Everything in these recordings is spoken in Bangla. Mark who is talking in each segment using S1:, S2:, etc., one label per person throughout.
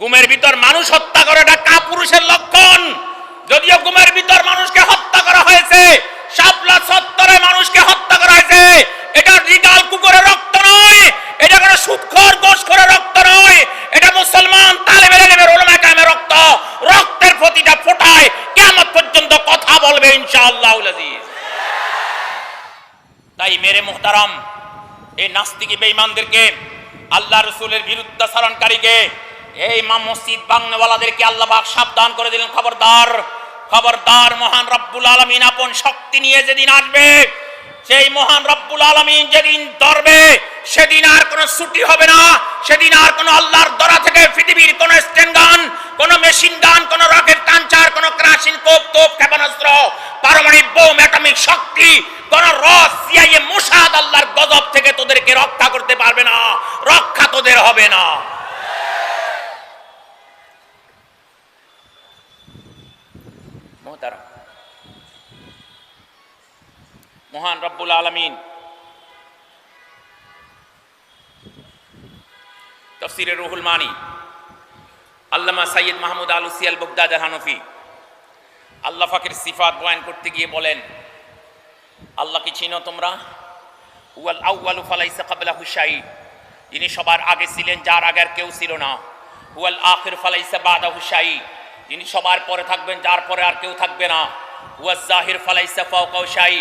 S1: গুমের ভিতর মানুষ হত্যা করে, এটা কাপুরুষের লক্ষণ। যদিও গুমের ভিতর মানুষকে হত্যা করা হয়েছে, শাপলা চত্বরে মানুষকে হত্যা করা হয়েছে, এটা রিগাল কুকুরের রক্ত নয়, এটা কোনো সুদখোর ঘোষখোরের রক্ত নয়, এটা মুসলমান তালেবে ইলমের উলামা কেরামের রক্ত। রক্তের প্রতিটা ফোঁটায় কিয়ামত পর্যন্ত কথা বলবে ইনশাআল্লাহুল আজিজ। তাই মেরে মুহতারাম, এই নাস্তিকি বেঈমানদেরকে, আল্লাহ রাসূলের বিরুদ্ধাচরণকারীকে, এই মসজিদ ভাঙনেওয়ালাদেরকে আল্লাহ পাক সাবধান করে দিলেন, খবরদার, খবরদার। মহান রব্বুল আলামিন আপন শক্তি নিয়ে যেদিন আসবে, সেই মহান রব্বুল আলামিন যেদিন ধরবে, সেদিন আর কোনো ছুটি হবে না। সেদিন আর কোনো আল্লাহর দরা থেকে পৃথিবীর কোন স্টেন গান, কোন মেশিন গান, কোন রকেট লঞ্চার, কোন ক্রাশিং তোপ ক্ষেপণাস্ত্র, পারমাণবিক বোম, অ্যাটমিক শক্তি, কোন সিআইএ মোসাদ আল্লাহর গজব থেকে তোদেরকে রক্ষা করতে পারবে না। রক্ষা তোদের হবে না। মহান রব্বুল আলামিন তাফসীরে রুহুল মানি আল্লামা সাইয়্যিদ মাহমুদ আলুসি আল বাগদাদি হানফি আল্লাহ পাকের সিফাত বয়ান করতে গিয়ে বলেন, আল্লাহকে চিনো তোমরা? ওয়াল আউয়ালু ফালাইসা ক্বাবলাহু শাই, যিনি সবার আগে ছিলেন, যার আগে আর কেউ ছিল না। ওয়াল আখির ফালাইসা বাদাহু শাই, যিনি সবার পরে থাকবেন, যার পরে আর কেউ থাকবে না। ওয়াজ জাহির ফালাইসা ফাওকাহু শাই,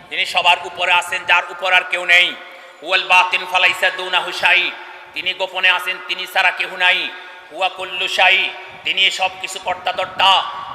S1: যিনি সবার উপরে আছেন, যার উপর আর কেউ নেই। ওয়াল বাতিন ফালাইসা দুনাহু শাই, তিনি গোপনে আছেন, তিনি ছাড়া কেউ নাই। হুয়া কুল্লু শাই, তিনি সব কিছু কর্তা ধর্তা।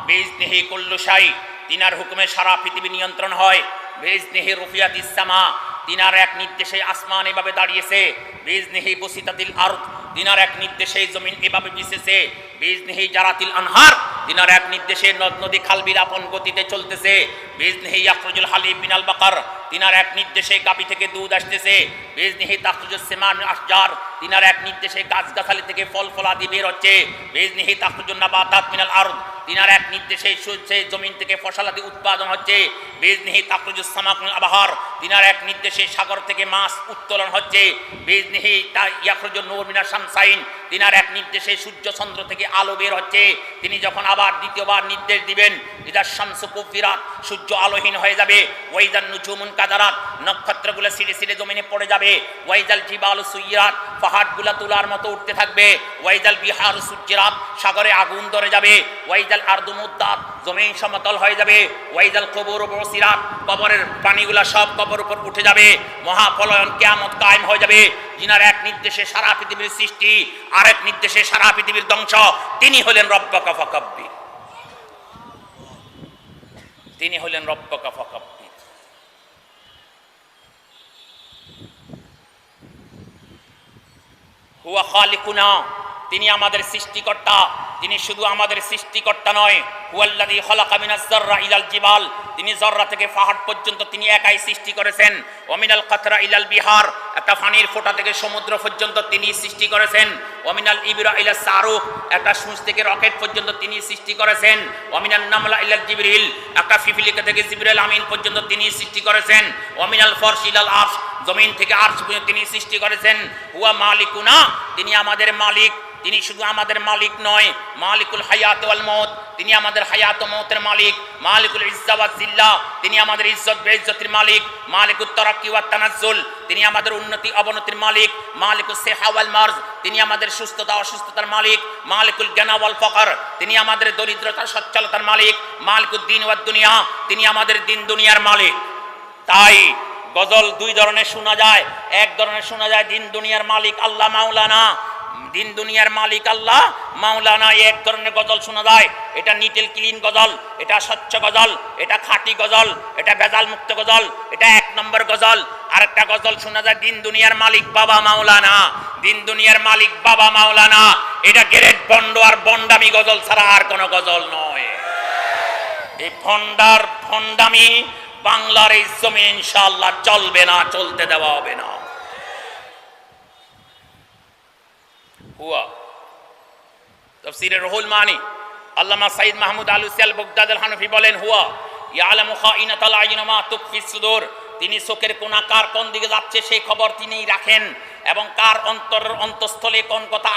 S1: বিইজনিহি কুল্লু শাই, তিনার হুকুমে সারা পৃথিবী নিয়ন্ত্রণ হয়। বিইজনিহি রুফিয়াতিস সামা, তিনার এক নির্দেশে আসমান এভাবে দাঁড়িয়েছে। বিইজনিহি বুসিতাতিল আরদ, তিনার এক নির্দেশে জমিন এভাবে বিছেছে। বিইজনিহি জারাতিল আনহার, তিনার এক নির্দেশে নদ নদী খাল বিল আপন গতিতে চলতেছে। বিইজনিহি ইয়াখরুজুল হালিব মিনাল বাকার, তিনার এক নির্দেশে গাভী থেকে দুধ আসতেছে। বিইজনিহি তাখরুজুস সিমান মিনাল আশজার, তিনার এক নির্দেশে গাছগাছালি থেকে ফল ফলাদি বের হচ্ছে। বিইজনিহি তাখরুজুন নাবাতাত মিনাল আরদ, তিনার এক নির্দেশে সূর্যে জমিন থেকে ফসলাদি উৎপাদন হচ্ছে। বিইজনিহি তাখরুজুস সামাক মিনাল আবহার, তিনার এক নির্দেশে সাগর থেকে মাছ উত্তোলন হচ্ছে। বিইজনিহি ইয়াখরুজুন নূর মিনাশ শামসাইন, তিনার এক নির্দেশে সূর্য চন্দ্র থেকে আলো বের হচ্ছে। তিনি যখন আবার দ্বিতীয়বার নির্দেশ দিবেন, ইদা শামসু কুফিরাত, সূর্য আলোহীন হয়ে যাবে। ওয়াইজান নুজুমুন কাদারাত, নক্ষত্রগুলো সিঁড়ে সিঁড়ে জমিনে পড়ে যাবে। ওয়াইজাল জিবালু সুইরাত, পাহাড়গুলো তুলার মতো উঠতে থাকবে। ওয়াইজাল বিহারু সুজ্জিরাত, সাগরে আগুন ধরে যাবে। ওয়াইজাল আরদু মুদ্দাত, জমিন সমতল হয়ে যাবে। ওয়াইজাল কবরু বুসিরাত, কবরের পানিগুলা সব কবর উপর উঠে যাবে। মহাপ্রলয়ন কিয়ামত কায়েম হয়ে যাবে। যিনার এক নির্দেশে সারা পৃথিবীর সৃষ্টি, আরেক নির্দেশে সারা পৃথিবীর ধ্বংস, তিনি হলেন রব্বাকা ফাকাব্বির। তিনি হলেন রব্বাকা ফাকাব্বির। হুয়া খালিকুনা, তিনি আমাদের সৃষ্টিকর্তা। তিনি শুধু আমাদের সৃষ্টিকর্তা নয়, হুয়াল্লাযী খালাকা মিনাজ যাররা ইলাল জিবাল, তিনি জররা থেকে পাহাড় পর্যন্ত তিনি একাই সৃষ্টি করেছেন। ওয়ামিনাল কাতরা ইলাল বিহার, একটা পানির ফোঁটা থেকে সমুদ্র পর্যন্ত তিনি সৃষ্টি করেছেন। ওয়ামিনাল ইবরা ইলাস সারুক, একটা সূঁচ থেকে রকেট পর্যন্ত তিনি সৃষ্টি করেছেন। ওয়ামিনান নামলা ইলাল জিবরিল, একটা ফিফিলিকা থেকে জিবরাইল আমিন পর্যন্ত তিনি সৃষ্টি করেছেন। ওয়ামিনাল ফরশ ইলাল আরশ, জমিন থেকে আরশ পর্যন্ত তিনি সৃষ্টি করেছেন। হুয়া মালিকুনা, তিনি আমাদের মালিক। তিনি শুধু আমাদের মালিক নয়, মালিকুল হায়াত ওয়াল মউত, তিনি আমাদের হায়াত ও মউতের মালিক। মালিকুল ইজ্জা ওয়াজ জিল্লা, তিনি আমাদের ইজ্জত বেইজ্জতির মালিক। মালিকুত তারাক্কি ওয়াত তানাজ্জুল, তিনি আমাদের উন্নতি অবনতির মালিক। মালিকুস সিহা ওয়াল মারজ, তিনি আমাদের সুস্থতা অসুস্থতার মালিক। মালিকুল গিনা ওয়াল ফকর, তিনি আমাদের দরিদ্রতা সচ্ছলতার মালিক। মালিকুদ দ্বীন ওয়াদ দুনিয়া, তিনি আমাদের দিন দুনিয়ার মালিক। তাই গজল দুই ধরনের শোনা যায়। এক ধরনের শোনা যায় দিন দুনিয়ার মালিক আল্লাহ মাওলানা, দিন দুনিয়ার মালিক আল্লাহ মাওলানা, এক ধরনের গজল শোনা যায়। এটা নিটেল ক্লিন গজল, এটা স্বচ্ছ গজল, এটা খাঁটি গজল, এটা ভেজাল মুক্ত গজল, এটা এক নম্বর গজল। আরেকটা গজল শোনা যায় দিন দুনিয়ার মালিক বাবা মাওলানা, দিন দুনিয়ার মালিক বাবা মাওলানা। এটা গ্রেট বন্ড আর বন্ডামি গজল ছাড়া আর কোনো গজল নয়। এই ভন্ডামি বাংলার এই জমি ইনশাআল্লাহ চলবে না, চলতে দেওয়া হবে না। হুয়া তাফসীরে রুহুল মানি আল্লামা সাইয়্যিদ মাহমুদ আলুসি আল বাগদাদি হানফি বলেন, হুয়া ইয়ালামু খাইনাতাল আইন ওয়া মা তুখফিস সুদূর, তিনি চোখের কোনা কার কোন দিকে যাচ্ছে সেই খবর তিনিই রাখেন। এবং কার অন্তঃস্থলে কোন কথা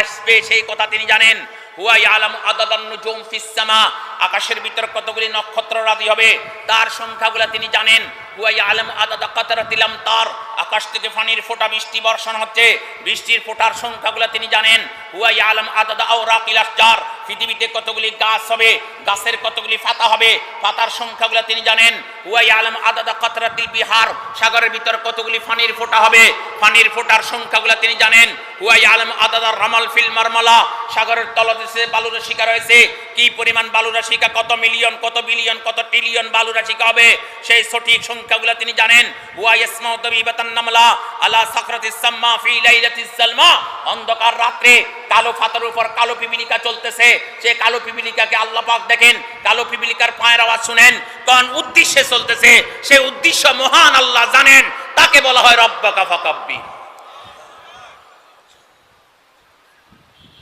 S1: আসবে সেই কথা তিনি জানেন। হুয়া ইয়ালামু আদাদান নুজুম ফিস সামা, আকাশের ভিতর কতগুলি নক্ষত্র রাজি হবে তার সংখ্যাগুলো তিনি জানেন। হুয়া ইয়ালামু আদাদা কাতরাতিল আমতার, আকাশ থেকে পানির ফোঁটা বৃষ্টি বর্ষণ হচ্ছে, বৃষ্টির ফোঁটার সংখ্যাগুলো তিনি জানেন। হুয়া ইয়ালামু আদাদা আওরাকিল আশজার, পৃথিবীতে কতগুলি গাছ হবে, গাছের কতগুলি পাতা হবে, পাতার সংখ্যাগুলো তিনি জানেন। হুয়া ইয়ালামু আদাদা কাতরাতিল বিহার, সাগরের ভিতর কতগুলি পানির ফোঁটা হবে, পানির ফোঁটার সংখ্যাগুলো তিনি জানেন। হুয়া ইয়ালামু আদাদা রামাল ফিল মারমালা, সাগরের তলদেশে বালুরাশিকা রয়েছে, কি পরিমাণ বালুরাশিকা, কত মিলিয়ন, কত বিলিয়ন, কত ট্রিলিয়ন বালুরাশিকা হবে সেই সঠিক সংখ্যাগুলো তিনি জানেন। হুয়া ইয়াসমাউ তাবিবাতান নামলা আলা সাকরাতিস সাম্মা ফি লাইলাতিস সালমা, অন্ধকার রাতে কালো পাতার উপর কালো পিপিলিকা চলতেছে, সে কালো পিপিলিকাকে আল্লাহ পাক দেখেন, কালো পিপিলিকার পায়ের আওয়াজ শুনেন, কোন উদ্দেশ্যে চলতেছে সে উদ্দেশ্য মহান আল্লাহ জানেন, তাকে বলা হয় রব্বাকা ফাকাব্বি।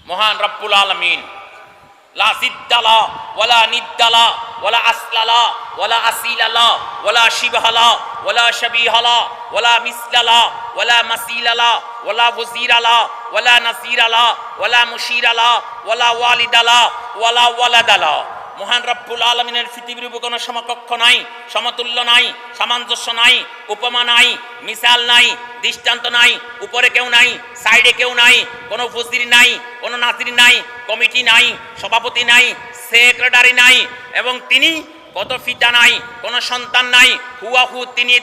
S1: মহান রব্বুল আলামিন, লা জিদ্দালা ওয়ালা নিদ্দালা ওয়ালা আসলালা ওয়ালা আসিলালা ওয়ালা শিবহালা ওয়ালা শাবিহালা ওয়ালা মিসলালা ওয়ালা মাসিলালা ওয়ালা ওয়াজিরালা ওয়ালা নাসিরালা ওয়ালা মুশিরালা ওয়ালা ওয়ালিদালা ওয়ালা ওয়ালাদালা। মহান রব্বুল আলামিনের পৃথিবীর উপর কোনো সমকক্ষ নাই, সমতুল্য নাই, সামঞ্জস্য নাই, উপমা নাই, মিসাল নাই, দৃষ্টান্ত নাই, উপরে কেউ নাই, সাইডে কেউ নাই, কোনো ফজির নাই, কোনো নাজির নাই, কমিটি নাই, সভাপতি নাই, সেক্রেটারি নাই, এবং তিনি কত ফিতা নাই, কোনো সন্তান নাই, হুয়াহু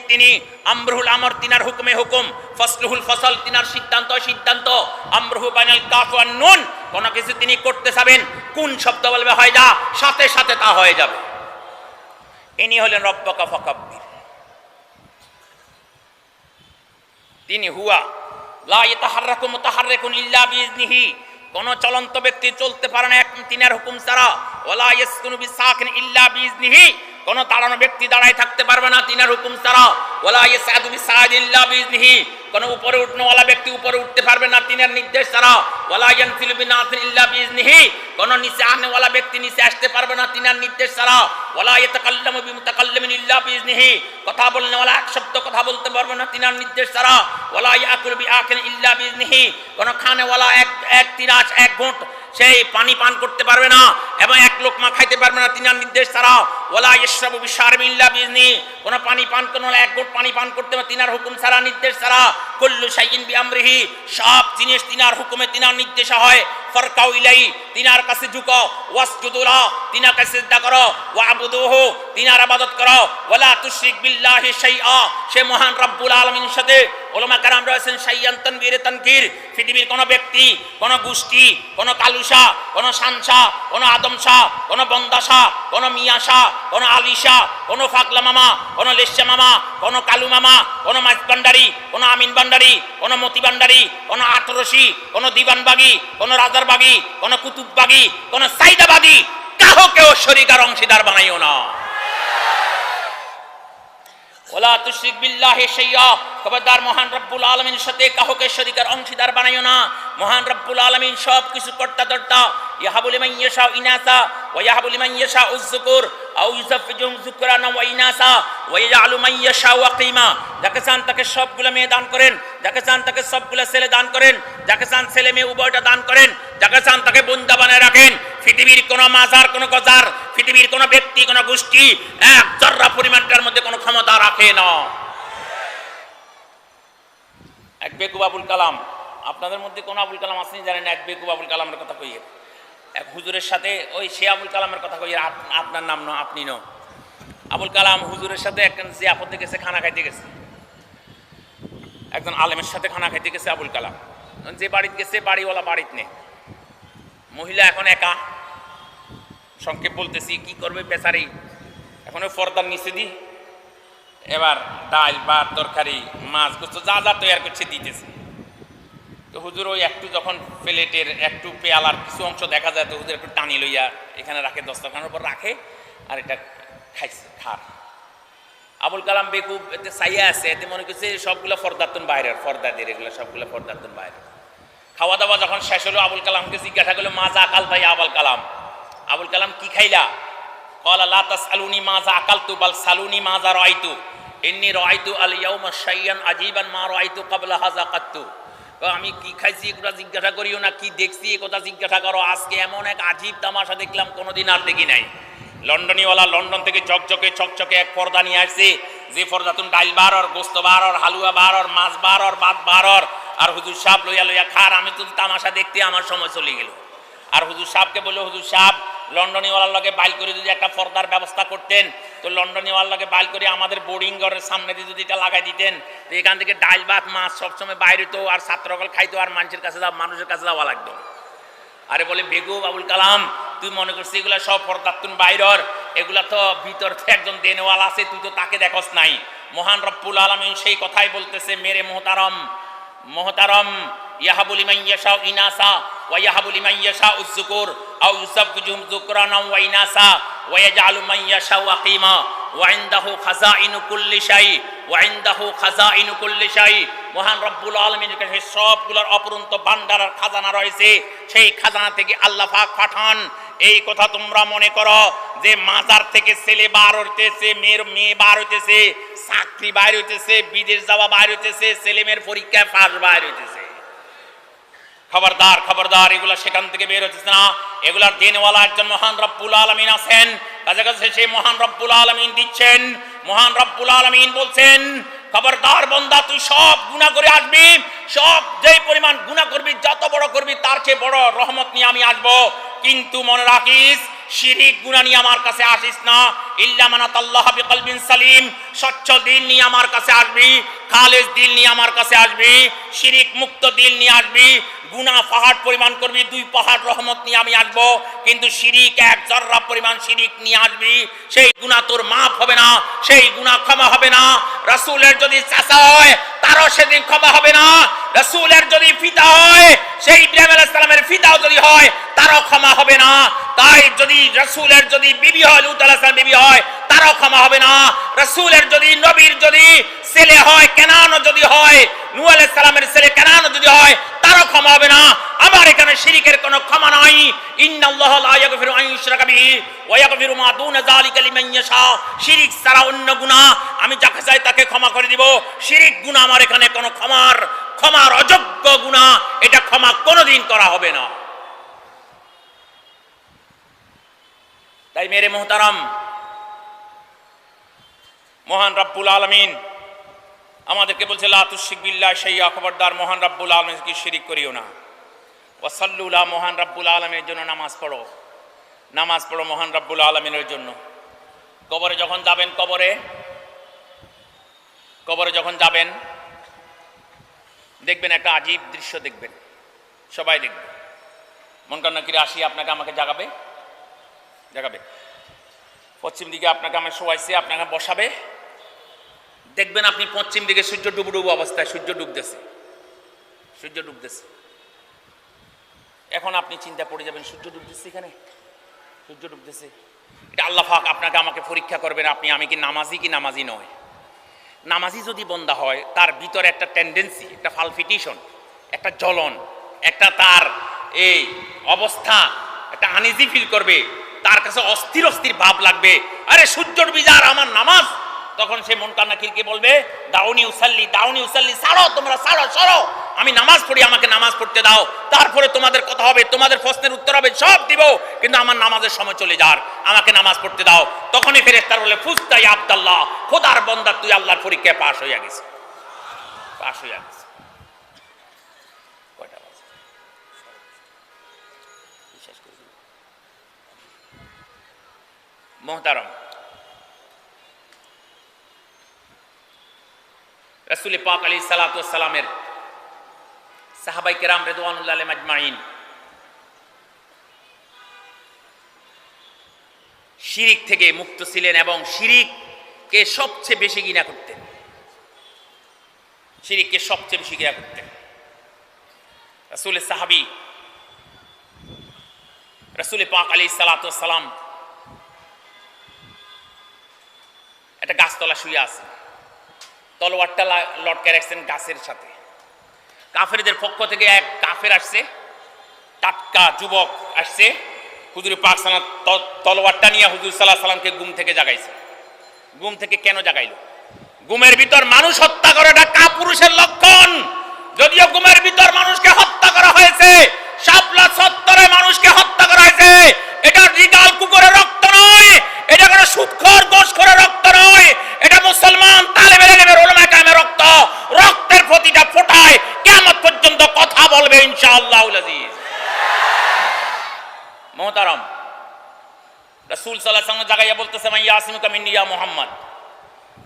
S1: তিনি আমরুল আমর তিনার হুকুমে হুকুম, ফসলুহুল ফসল তিনার সিদ্ধান্ত সিদ্ধান্ত, আমরুহু বাইনাল কাফ ওয়ান নুন, কোনো কিছু তিনি করতে যাবেন কোন শব্দ বলবে হয় যা, সাথে সাথে তা হয়ে যাবে। ইনি হলেন রব্বাকা ফাকাব্বির। তিনি হুয়া লা ইয়াতাহাররাকু মুতাহাররিকুন ইল্লা বিইজনিহি, কোন চলন্ত ব্যক্তি চলতে পারে না তিনার হুকুম ছাড়া। ওয়ালা ইয়াসকুনু বিসাকিন ইল্লা বিইজনিহি, কোন দাঁড়ানো ব্যক্তি দাঁড়ায় থাকতে পারবে না তিনার হুকুম ছাড়া। ওয়ালা ইয়াসআদু বিসাদিন ইল্লা বিইজনিহি, কোন উপরে উঠনেওয়ালা ব্যক্তি উপরে উঠতে পারবে না তিনার নির্দেশ ছাড়া। ওয়ালা ইয়ানফিলু বিনাসিন ইল্লা বিইজনিহি, কোন নিচে আনেওয়ালা ব্যক্তি নিচে আসতে পারবে না তিনার নির্দেশ ছাড়া। ওয়ালা ইয়াতাকাল্লামু বিমুতাকাল্লিমিন ইল্লা বিইজনিহি, কথা বলনেওয়ালা এক শব্দ কথা বলতে পারবে না তিনার নির্দেশ ছাড়া। ওয়ালা ইয়াকুলু বিআকিন ইল্লা বিইজনিহি, কোন খানেওয়ালা এক তিরাস এক ঘুঁট সেই পানি পান করতে পারবে না এবং এক লোকমা খাইতে পারবে না তিনার নির্দেশ ছাড়া। ওয়ালা ইয়াশরাবু বিশারবিন ইল্লা বিইজনি, কোন পানি পান করতে এক ঘুঁট পানি পান করতে পারবে তিনার হুকুম ছাড়া, নির্দেশ ছাড়া। কুল্লু শাইইন বিআমরিহি, সব জিনিস তিনার হুকুমে তিনার নির্দেশে হয়। ফারকাউ ইলাইহি, তিনার কাছে ঝুঁকো, ওয়াসজুদু লাহু, তিনার কাছে সিজদা করো, ওয়াবুদুহু, তিনার ইবাদত করো। ওয়ালা তুশরিক বিল্লাহি শাইআ, সে মহান রব্বুল আলামিনের সাথে উলামা কেরাম রয়েছেন শাইয়ান তানবীরে তানকির, পৃথিবীর কোন ব্যক্তি, কোন গোষ্ঠী, কোন কালুশা, কোন শানশা, কোন আদমশা, কোন বন্দাশা, কোন মিয়াশা, কোন আলিশা, কোন ফাগলা মামা, কোন লেশা মামা, কোন কালু মামা, কোন মাইজ ভান্ডারি, কোন আমিন ভান্ডারি, কোন মতি ভান্ডারি, কোন আতরসি, কোন দিবানবাগি, কোন রাজারবাগি, কোন কুতুববাগি, কোন সাইদাবাগি, কাউকেও শরীক আর অংশীদার বানাইও না। ওয়ালা তুশরিক বিল্লাহি শাইআ, খবরদার মহান রব্বুল আলামিনের সাথে কাউকে শরীক আর অংশীদার বানাইও না। মহান রব্বুল আলামিন সব কিছু কর্তা ধর্তা। ইয়াহাবু লিমান ইয়াশা ইনাসা ওয়া ইয়াহাবু লিমান ইয়াশা উযকুর আও ইউযাফফিজুহুম যুকরানা ওয়া ইনাসা ওয়া ইয়াজআলু মান ইয়াশা ওয়াকিমা, যাকে চান তাকে সবগুলো মেয়ে দান করেন, যাকে চান তাকে সবগুলো ছেলে দান করেন, যাকে চান ছেলে মেয়ে উভয়টা দান করেন, যাকে চান তাকে বন্দা বানায় রাখেন। পৃথিবীর কোন মাজার, কোন গজার, পৃথিবীর কোন ব্যক্তি, কোন গোষ্ঠী এক জররা পরিমাণটার মধ্যে কোন ক্ষমতা রাখে না। এক বেকুব আবুল কালাম, আপনাদের মধ্যে কোন আবুল কালাম আসেনি জানেন? এক বেকুব আবুল কালামের কথা কইয়ে এক হুজুরের সাথে ওই সে আবুল কালামের কথা কইয়ে, আপনার নাম ন, আপনি ন। আবুল কালাম হুজুরের সাথে একজন জিয়াফতে গেছে, খানা খাইতে গেছে, একজন আলেমের সাথে খানা খাইতে গেছে আবুল কালাম। যে বাড়িতে গেছে বাড়িওয়ালা বাড়িতে নেই, মহিলা এখন একা, সংক্ষেপ বলতেছি, কি করবে বেচারি, এখন ওই পর্দার নিচে দি এবার ডাল ভাত তরকারি মাছ গোস্ত যা যা তৈরি করছে দিতেছে। তো হুজুর ওই একটু যখন প্লেটের একটু পেয়ালার কিছু অংশ দেখা যায়, তো হুজুর একটু টানি লইয়া এখানে রাখে, দস্তরখানার উপর রাখে, আর এটা খাইছে খার। আবুল কালাম বেকুব এতে চাইয়া আছে, এতে মনে করছে সবগুলো ফর্দাতুন বাইরের, ফর্দাদের এগুলো সবগুলো ফর্দাতুন বাইরে। খাওয়া দাওয়া যখন শেষ হলো, আবুল কালামকে জিজ্ঞাসা করলো, মাজা আকাল ভাই আবুল কালাম, আবুল কালাম কি খাইলা? ক্বালা লা তাসআলুনি মাজা আকালতু বাল সালুনি মাজা রাআইতু, ইন্নী রাআইতু আল ইয়াউমা শাইয়ান আজীবান মা রাআইতু ক্বাবলা হাযা কাত্তু। আমি কি খাইছি এগুলো জিজ্ঞাসা করিও না, কি দেখছি এ কথা জিজ্ঞাসা করো। আজকে এমন এক আজীব তামাশা দেখলাম, কোনোদিন আর দেখি নাই। লন্ডনীওয়ালা লন্ডন থেকে চকচকে চকচকে এক পর্দা নিয়ে আসছে, যে পর্দাতুন ডাইল বার আর গোস্ত বার আর হালুয়া বার আর মাছ বার আর ভাত বার আর হুজুর সাহেব লইয়া লইয়া খার। আমি তো তামাশা দেখতে আমার সময় চলে গেল। আর হুজুর সাহেবকে বললো, হুজুর সাহেব লন্ডনীওয়ালার লগে বাইল করে যদি একটা পর্দার ব্যবস্থা করতেন, তো লন্ডনীওয়ালার লগে বাইল করে আমাদের বোর্ডিং ঘরের সামনে দিয়ে যদি এটা লাগাই দিতেন, তো এখান থেকে ডাইল ভাত মাছ সবসময় বাইরে তো আর ছাত্রকল খাইতো, আর মানুষের কাছে মানুষের কাছে যাওয়া লাগতো। আরে বলে বেগু আবুল কালাম, তুই মনে করছিস এগুলা সব পর্দাতুন বাইরের, এগুলা তো ভিতর একজন দেনওয়ালা আছে, তুই তো তাকে দেখস নাই। মহান রব্বুল আলামিন সেই কথাই বলতেছে, মেরে মোহতারম ইয়াহাবু লিমান ইয়াশাউ ইনাসা ওয়া ইয়াহাবু লিমান ইয়াশাউ যুকুর আও ইউসাববিহুম যুকরানা ওয়া ইনাসা ওয়া ইয়াজআলু মান ইয়াশাউ আকিমা ওয়া ইনদাহু খাযাইনু কুল্লি শাই ওয়া ইনদাহু খাযাইনু কুল্লি শাই। মহান রব্বুল আলামিনের কাছে সবগুলোর অপরন্ত ভান্ডার আর খাজানা রয়েছে, সেই খাজানা থেকে আল্লাহ পাক পাঠান। এই কথা তোমরা মনে করো যে মাজার থেকে ছেলে বার হইতেছে, মেয়ে বার হইতেছে, চাকরি বাইর হইতেছে, বিদেশ যাওয়া বাইর হইতেছে, ছেলে মেয়ের পরীক্ষায় পাস বাইর হইতেছে। খবরদার খবরদার, এগুলা সেখান থেকে বের হচ্ছে না। এগুলার দেনওয়ালা একজন মহান রব্বুল আলামিন আছেন, কাছে কাছে সেই মহান রব্বুল আলামিন দিচ্ছেন। মহান রব্বুল আলামিন বলছেন, খবরদার বান্দা, তুই সব গুনাহ করে আসবি, সব যেই পরিমাণ গুনাহ করবি, যত বড় করবি তার চেয়ে বড় রহমত নিয়ে আমি আসবো। কিন্তু মনে রাখিস, শিরিক গুনাহ নিয়ে আমার কাছে আসিস না। ইল্লা মানাতাল্লাহ বিকলবিন সালিম, স্বচ্ছ দিল নিয়ে আমার কাছে আসবি, খালেস দিল নিয়ে আমার কাছে আসবি, শিরিক মুক্ত দিল নিয়ে আসবি। গুনাহ পাহাড় পরিমাণ করবি, 2 পাহাড় রহমত নিয়ে আমি আসবো। কিন্তু শিরিক 1 জররা পরিমাণ শিরিক নিয়ে আসবি, সেই গুনাহ তোর মাফ হবে না, সেই গুনাহ ক্ষমা হবে না। রাসূলের যদি চাচা হয় তারও সেদিন ক্ষমা হবে না। রাসূলের যদি পিতা হয়, সেই ইব্রাহিম আলাইহিস সালামের পিতাও যদি হয়, তারও ক্ষমা হবে না। তাই যদি রাসূলের যদি বিবি হয়, লূত আলাইহিস সালাম বিবি হয়, তারও ক্ষমা হবে না। রাসূলের যদি নবীর যদি ছেলে হয়, কেনানও যদি হয়, নূহ আলাইহিস সালামের ছেলে কেনানও যদি হয়, তারও ক্ষমা হবে না। আমার এখানে শিরিকের কোনো ক্ষমা নাই। ইন্নাল্লাহা লা ইয়াগফিরু আন ইউশরাকা বিহি ওয়া ইয়াগফিরু মা দুনা যালিকা লিমান ইয়াশা। শিরিক ছাড়া অন্য গুনাহ আমি যাকে চাই তাকে ক্ষমা করে দিব। শিরিক গুনাহ আমার এখানে কোনো ক্ষমার অযোগ্য গুনাহ, এটা ক্ষমা কোনোদিন করা হবে না। তাই মেরে মোহতারাম, মহান রব্বুল আলামিন আমাদেরকে বলছে, লা তুশরিক বিল্লাহি শাইআ, খবরদার মহান রব্বুল আলামিনকে শিরিক করিও না। ওয়া সাল্লু লা, মহান রব্বুল আলামিনের জন্য নামাজ পড়ো, নামাজ পড়ো মহান রব্বুল আলামিনের জন্য। কবরে যখন যাবেন, কবরে যখন যাবেন দেখবেন একটা আজীব দৃশ্য দেখবেন, সবাই দেখবে। মুনকার নাকির আসি আপনাকে আমাকে জাগাবে, পশ্চিম দিকে আপনাকে আমি শোয়াইছে, আপনাকে বসাবে। দেখবেন আপনি পশ্চিম দিকে সূর্য ডুবু অবস্থায়, সূর্য ডুবতেছে। এখন আপনি চিন্তা পড়ে যাবেন, সূর্য ডুবতেছে, এখানে সূর্য ডুবতেছে। এটা আল্লাহ পাক আপনাকে আমাকে পরীক্ষা করবেন, আমি কি নামাজি নয়। নামাজি যদি বন্দা হয়, তার ভিতরে একটা টেন্ডেন্সি, একটা ফালফিটিশন, একটা জ্বলন, একটা তার এই অবস্থা, একটা আনইজি ফিল করবে, তার কাছে অস্থির ভাব লাগবে। আরে সূর্য ডুবি যার আমার নামাজ। তখন সে মুনকার নাকিরকে বলবে, দাউনি উসাল্লি, ছাড়ো তোমরা, সরো, আমি নামাজ পড়ি, আমাকে নামাজ পড়তে দাও। তারপরে তোমাদের কথা হবে, তোমাদের প্রশ্নের উত্তর হবে, সব দিব, কিন্তু আমার নামাজের সময় চলে যার, আমাকে নামাজ পড়তে দাও। তখনই ফেরেশতারা বলে, ফুস্তা ইয়া আব্দুল্লাহ, খোদার বান্দা, তুই আল্লাহর পরীক্ষায় পাশ হয়ে গেছে। কয়টা বাজে? শেষ করে দিই। মোহতারম, রাসূল পাক আলাইহিস সালাতু ওয়াস সালামের সাহাবায়ে কেরাম রিদওয়ানুল্লাহি আলাইহিম আজমাইন শিরিক থেকে মুক্ত ছিলেন এবং শিরিককে সবচেয়ে বেশি ঘৃণা করতেন। রাসূলের সাহাবী রাসূল পাক আলাইহিস সালাতু ওয়াস সালাম একটা গাছতলা শুয়ে আছে, তলোয়ারটা লটকে রাখছেন গাছের সাথে। কাফেরদের পক্ষ থেকে এক কাফের আসছে, টাটকা যুবক আসছে, হুজুর পাক তলোয়ারটা নিয়ে হুজুর সাল্লাল্লাহু আলাইহি সাল্লামকে ঘুম থেকে জাগাইছে। ঘুম থেকে কেন জাগাইলো? ঘুমের ভিতর মানুষ হত্যা করাটা কাপুরুষের লক্ষণ। যদিও ঘুমের ভিতর মানুষকে হত্যা করা হয়েছে, শাপলা চত্বরে মানুষকে হত্যা করা হয়েছে, এটা রিগাল কুকুরের রক্ত নয়, এটা কোনো সুদখোর ঘোষখোরের রক্ত নয়, এটা মুসলমান তালেবে ইলমের উলামা কেরামের রক্ত। রক্তের প্রতিটা ফোঁটায় কিয়ামত পর্যন্ত কথা বলবে ইনশাআল্লাহুল আজিজ। মুহতারাম, রাসূল সাল্লাল্লাহু আলাইহি ওয়াসাল্লাম জাগাইয়া বলতেছে মাইয়া আসিমুকা মিন্নি ইয়া মুহাম্মদ।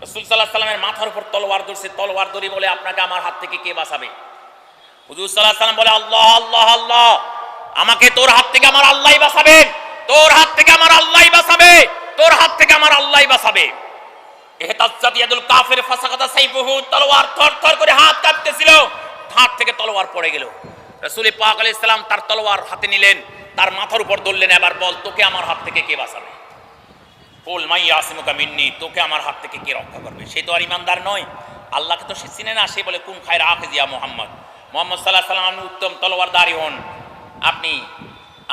S1: রাসূল সাল্লাল্লাহু আলাইহি ওয়াসাল্লামের মাথার উপর তলোয়ার ধরছে, তলোয়ার ধরে বলে আপনাকে আমার হাত থেকে কে বাঁচাবে? হুজুর সাল্লাল্লাহু আলাইহি ওয়াসাল্লাম বলে আল্লাহ আল্লাহ আল্লাহ, আমাকে তোর হাত থেকে আমার আল্লাহই বাঁচাবে, তোর হাত থেকে আমার আল্লাহই বাঁচাবে, তোর হাত থেকে আমার আল্লাহই বাঁচাবে। ইহতাজ্জাত ইয়াদুল কাফির ফাসাকাতা সাইফুহু, তলোয়ার থরথর করে হাত কাঁপতেছিল, হাত থেকে তলোয়ার পড়ে গেল। রাসূল পাক আলাইহিস সালাম তার তলোয়ার হাতে নিলেন, তার মাথার উপর ধরলেন, এবার বল তোকে আমার হাত থেকে কে বাঁচাবে? কুল মাই ইয়াসিমুকা মিন্নি, তোকে আমার হাত থেকে কে রক্ষা করবে? সে তো আর ইমানদার নয়, আল্লাহকে তো সে চিনে না। সে বলে কুন খায়রা আখিজ ইয়া মুহাম্মদ, মুহাম্মদ সাল্লাল্লাহু আলাইহি ওয়াসাল্লাম আপনি উত্তম তলোয়ারধারী হন, আপনি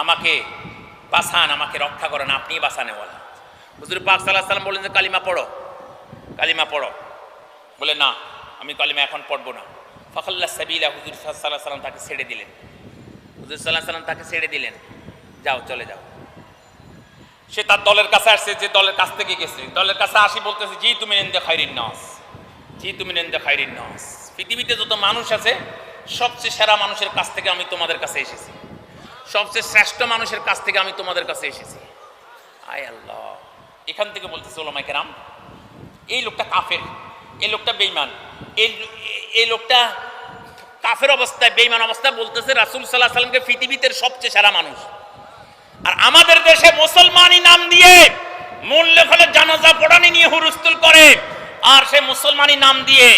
S1: আমাকে বাঁচান, আমাকে রক্ষা করেন, আপনি বাঁচানেওয়ালা। হুজুর পাক সাল্লাল্লাহু আলাইহি ওয়াসাল্লাম বলেন যে কালিমা পড়ো, কালিমা পড়ো। বলে না, আমি কালিমা এখন পড়বো না। ফাখাল্লা সাবিলা, হুজুর সাল্লাল্লাহু আলাইহি ওয়াসাল্লাম তাকে ছেড়ে দিলেন। হুজুর সাল্লাল্লাহু আলাইহি ওয়াসাল্লাম তাকে ছেড়ে দিলেন, যাও চলে যাও। সে তার দলের কাছে আসছে, যে দলের কাছ থেকে গেছে, দলের কাছে আসি বলতেছে জি তুমি নেন্দে খাইরিন নাস, জি তুমি নেন্দে খাইরিন নাস, পৃথিবীতে যত মানুষ আছে সবচেয়ে সেরা মানুষের কাছ থেকে আমি তোমাদের কাছে এসেছি, সবচেয়ে শ্রেষ্ঠ মানুষের কাছ থেকে আমি তোমাদের কাছে এসেছি। আয় আল্লাহ, এখান থেকে বলতেছে উলামায়ে কেরাম এই লোকটা কাফের, এই লোকটা বেঈমান, এই লোকটা কাফের অবস্থায়, বেঈমান অবস্থায় বলতেছে রাসূল সাল্লাল্লাহু আলাইহি ওয়াসাল্লামকে পৃথিবীতে সবচেয়ে সেরা মানুষ। আর আমাদের দেশে মুসলমানি নাম দিয়ে মূল্য ফলে জানাজা পড়ানি নিয়ে হুরুস্তুল করে, আর সে মুসলমানি নাম দিয়ে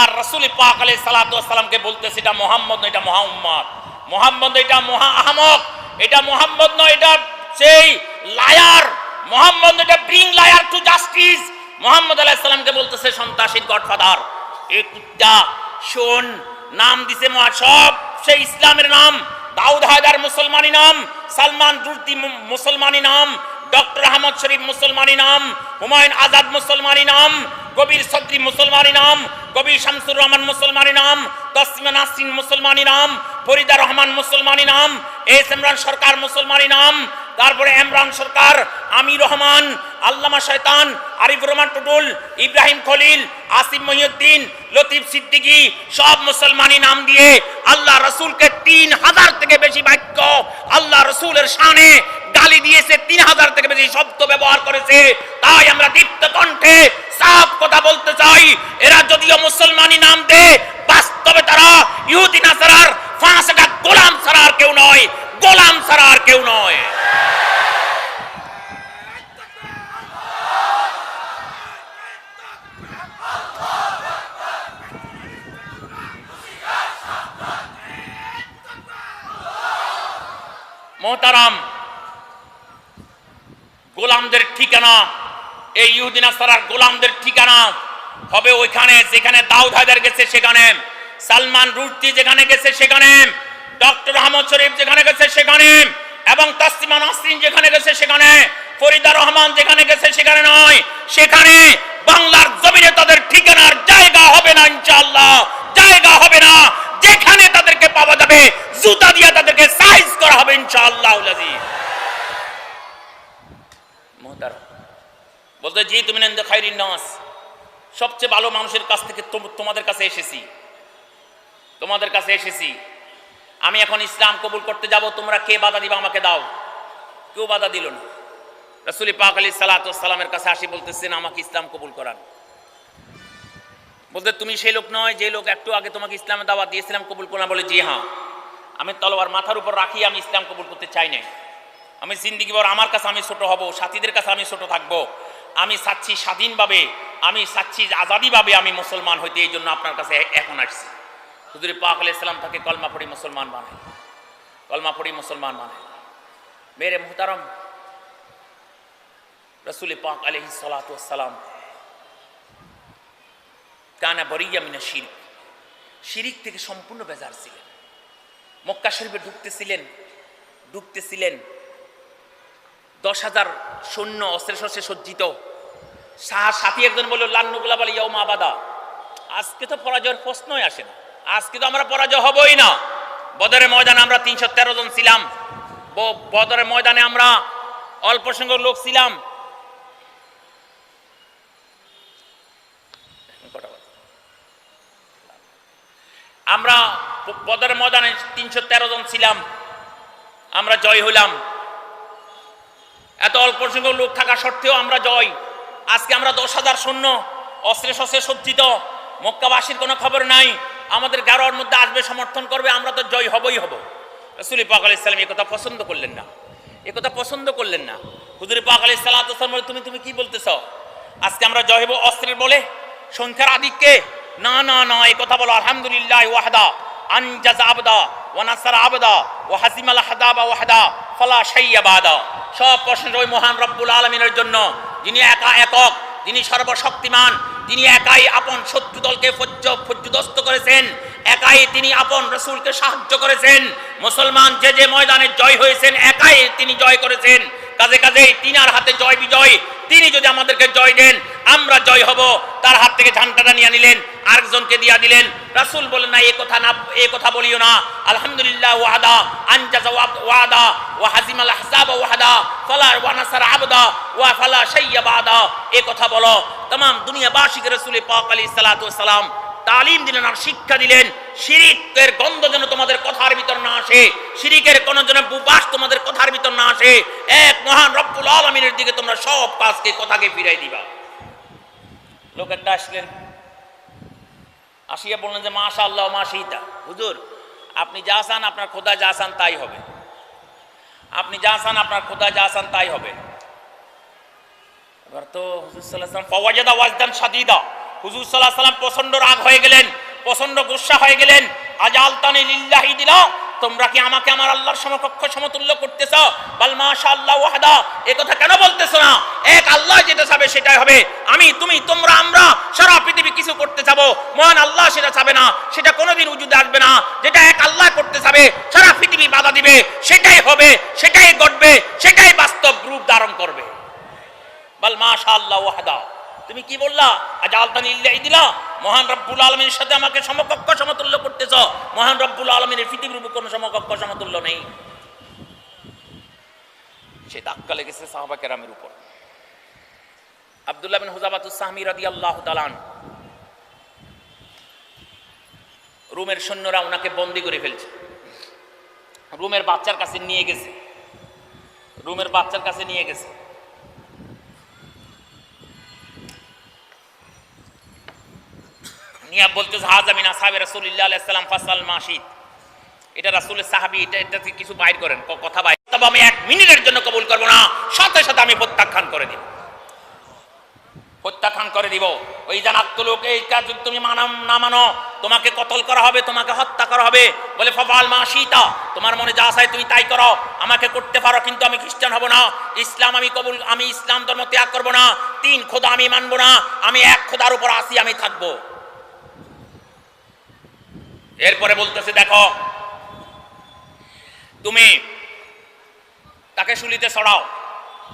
S1: আর রাসূল পাক আলাইহিস সালাতু ওয়াস সালামকে বলতেছে এটা মুহাম্মদ নয়, এটা মুহাম্মদ, মুহাম্মদ এটা মহা আহমক, এটা মুহাম্মদ নয়, এটা সেই লায়ার, মুহাম্মদ এটা bring liar to justice. Muhammad আলাইহিস সালামকে বলতেছে সন্ত্রাসীর গডফাদার। এই কুত্তা শোন, নাম দিছে সব সেই ইসলামের নাম, দাউদ হায়দার মুসলমানি নাম, সালমান রুশদি মুসলমানি নাম, ডক্টর আহমদ শরীফ মুসলমানি নাম, হুমায়ুন আজাদ মুসলমানি নাম, কবির সদরি মুসলমানি নাম, কবি শামসুর রহমান মুসলমানি নাম, তসলিমা নাসরিন মুসলমানি নাম, ফরিদা রহমান মুসলমানি নাম, এস ইমরান সরকার মুসলমানি নাম, তারপরে ইমরান সরকার, আমির রহমান, আল্লামা শয়তান, আরিফুর রহমান টুটুল, ইব্রাহিম খলিল, আসিফ মহিউদ্দিন, লতিফ সিদ্দিকী, সব মুসলমানি নাম দিয়ে আল্লাহ রসুলকে 3000 থেকে বেশি বাক্য আল্লাহ রসুলের শানে গালি দিয়েছে, 3000 থেকে বেশি শব্দ ব্যবহার করেছে। তাই আমরা দীপ্ত কণ্ঠে সাফ কথা বলতে চাই, এরা যদিও মুসলমানি নাম দেয়, বাস্তবে তারা ইহুদি নাসারার ফাঁসেটা গোলাম ছাড়া আর কেউ নয়, গোলাম ছাড়া আর কেউ নয়। মোহতারাম, গোলামদের ঠিকানা, এই ইহুদি নাসারার গোলামদের ঠিকানা হবে ওইখানে যেখানে দাউদ হায়দার গেছে, সেখানে সালমান রুশদি যেখানে গেছে সেখানে, ডক্টর আহমদ শরীফ যেখানে গেছে সেখানে, এবং তসলিমা নাসরিন যেখানে গেছে সেখানে, ফরিদা রহমান যেখানে গেছে সেখানে নয়, সেখানে বাংলার জমিনে তাদের ঠিকানার জায়গা হবে না ইনশাআল্লাহ, জায়গা হবে না। যেখানে তাদেরকে পাওয়া যাবে জুতা দিয়ে তাদেরকে সাইজ করা হবে ইনশাআল্লাহুল আজিজ। মুহতারাম, বলতে জি তুমি নেন্দে খাইরিন নাস, সবচেয়ে ভালো মানুষের কাছ থেকে তোমাদের কাছে এসেছি, তোমাদের কাছে এসেছি। আমি এখন ইসলাম কবুল করতে যাব, তোমরা কে বাধা দিবা আমাকে দাও। কেউ বাধা দিল না। রাসূল পাক আলাইহিস সালাতু ওয়াস সালামের কাছে আসি বলতেছেন আমাকে ইসলাম কবুল করান। বলতে তুমি সেই লোক নয় যে লোক একটু আগে তোমাকে ইসলামের দাওয়াত দিয়েছিলাম, কবুল করলাম? বলে জি হ্যাঁ, আমি তলোয়ার মাথার উপর রাখি আমি ইসলাম কবুল করতে চাই না। আমি জিন্দেগি ভর আমার কাছে আমি ছোট হব, সাথীদের কাছে আমি ছোট থাকবো। আমি চাচ্ছি স্বাধীনভাবে, আমি চাচ্ছি আজাদিভাবে আমি মুসলমান হইতে, এই জন্য আপনার কাছে এখন আসছি। হুজুর পাক আলাইহিস সালাম তাকে কলমা পড়ি মুসলমান বানায়, কলমা পড়ি মুসলমান বানায়। মেরে মুহতারাম, রাসূল পাক আলাইহিস সালাতু ওয়াস সালাম কানা বরিয়া মিনাশ শিরক, শিরিক থেকে সম্পূর্ণ বেজার ছিলেন। মক্কা শরীফে ঢুকতেছিলেন 10,000 সৈন্য অস্ত্রে শস্ত্রে সজ্জিত, সাথী একজন বলল লান্নুগুলা বলে ইয়াউমা আবাদা, আজকে তো পরাজয়ের প্রশ্নই আসে না, আজকে তো আমরা পরাজয় হবই না। বদরের ময়দানে আমরা 313 জন ছিলাম, বদরের ময়দানে আমরা অল্প সংখ্যক লোক ছিলাম। আমরা বদরের ময়দানে 313 জন ছিলাম, আমরা জয় হইলাম। এত অল্প সংখ্যক লোক থাকা সত্ত্বেও আমরা জয়। আজকে আমরা 10,000 সৈন্য, অস্ত্রে শস্ত্রে সজ্জিত, মক্কাবাসীর কোনো খবর নাই, আমাদের গাড়োয়ার মধ্যে আসবে, সমর্থন করবে, আমরা তো জয় হবই হব। রাসূল পাক আলাইহিস সালাম এই কথা পছন্দ করলেন না, এই কথা পছন্দ করলেন না। হুজুর পাক আলাইহিস সালাতু ওয়াস সালাম বলে, তুমি কি বলতেছ, আজকে আমরা জয় হব অস্ত্রের বলে, সংখ্যার আধিক্যে? না না না, এই কথা বলো আলহামদুলিল্লাহ ওয়াহদা আনজাজ আবদা ওয়া নাসারা আবদা ওয়া হাসিমাল হাদাবা ওয়াহদা ফালা শাইয়া বাদা। সব প্রশংসা ওই মহান রব্বুল আলামিনের জন্য, যিনি একা একক, যিনি সর্বশক্তিমান, তিনি একাই আপন শত্রু দলকে পর্যুদস্ত করেছেন, একাই তিনি আপন রাসূলকে সাহায্য করেছেন। মুসলমান যে যে ময়দানে জয় হয়েছেন একাই তিনি জয় করেছেন। কাজে কাজে তিনার হাতে জয় বিজয়, তিনি যদি আমাদেরকে জয় দেন আমরা জয় হব। তার হাত থেকে ঝান্ডাটা নিয়ে নিলেন, আরেকজনকে দিয়া দিলেন। রাসূল বলেন না, এই কথা বলিও না, আলহামদুলিল্লাহ ওয়াহদা আনজাজা ওয়াদা ওয়া হাজিমাল আহজাব ওয়াহদা ফালা ওয়া নাসারা আবদা ওয়া ফালা শাইয়া বাদা, এই কথা বলো। तमाम দুনিয়াবাসীকে রাসূল পাক আলাইহিস সালাতু ওয়াস সালাম তালিম দিলেন আর শিক্ষা দিলেন, শিরিকের গন্ধ যেন তোমাদের কথার ভিতর না আসে, শিরিকের কোন যেন বুবাস তোমাদের কথার ভিতর না আসে। এক মহান রব্বুল আলামিনের দিকে তোমরা সব কাজকে কথাকে ফিরাই দিবা। লোক একটা আসলেন, আসিয়া বললেন যে মাশাআল্লাহ মাশাইতা, হুজুর আপনি যা চান আপনার খোদা যা চান তাই হবে, আপনি যা চান আপনার খোদা যা চান তাই হবে। এবার তো হুজুর সাল্লাল্লাহু আলাইহি ওয়াসাল্লাম ফাওয়াজাদা ওয়াজদান শাদীদা, হুজুর সাল্লাল্লাহু আলাইহি ওয়াসাল্লাম প্রচন্ড রাগ হয়ে গেলেন, প্রচন্ড গুসা হয়ে গেলেন। আজালতানি লিল্লাহি দিলা, তোমরা কি আমাকে আমার আল্লাহর সমকক্ষ সমতুল্য করতেছো? বাল মাশাআল্লাহ ওয়াহদা, এই কথা কেন বলতেছো না? এক আল্লাহ যেটা চাবে সেটাই হবে। আমি তুমি তোমরা আমরা সারা পৃথিবী কিছু করতে যাবো, মহান আল্লাহ সেটা চাবে না, সেটা কোনোদিন উজুদে আসবে না। যেটা এক আল্লাহ করতে যাবে সারা পৃথিবী বাধা দিবে, সেটাই হবে, সেটাই ঘটবে, সেটাই বাস্তব রূপ ধারণ করবে। বাল মাশাআল্লাহ ওয়াহদা, তুমি কি বললা? আজালতানি লিল্লাহি দিলা, মহান রব্বুল আলামিনের সাথে আমাকে সমকক্ষ সমতুল্য করতেছ। মহান রব্বুল আলামিনের পৃথিবীর উপর কোনো সমকক্ষ সমতুল্য নেই। সে ধাক্কা লেগেছে সাহাবা কেরামের উপর। আব্দুল্লাহ বিন হুযাফাতুস সাহমি রাদিয়াল্লাহু তাআলা রোমের সৈন্যরা ওনাকে বন্দী করে ফেলছে, রোমের বাচ্চার কাছে নিয়ে গেছে, রোমের বাচ্চার কাছে নিয়ে গেছে। নিয়া বলতেছে হাযা মিন আসহাবি রাসূলিল্লাহ আলাইহিস সালাম ফাসাল মাশিদ, এটা রাসূলের সাহাবী, এটা কিছু বাইর করেন, কথা বাইর। তবে আমি 1 মিনিটের জন্য কবুল করব না, সাথে সাথে আমি প্রত্যাখ্যান করে দিব, প্রত্যাখ্যান করে দিব। ওই জানাত লোক এই কাজ যদি তুমি না মানো তোমাকে কতল করা হবে, তোমাকে হত্যা করা হবে। বলে ফাল মাশিতা, তোমার মনে যা চায় তুমি তাই করো, আমাকে করতে পারো, কিন্তু আমি খ্রিস্টান হব না, ইসলাম আমি ইসলাম ধর্ম ত্যাগ করব না, 3 খোদা আমি মানব না, আমি এক খোদার উপর আসি, আমি থাকবো। এরপরে বলতেছে দেখো তুমি তাকে শুলিতে ছড়াও,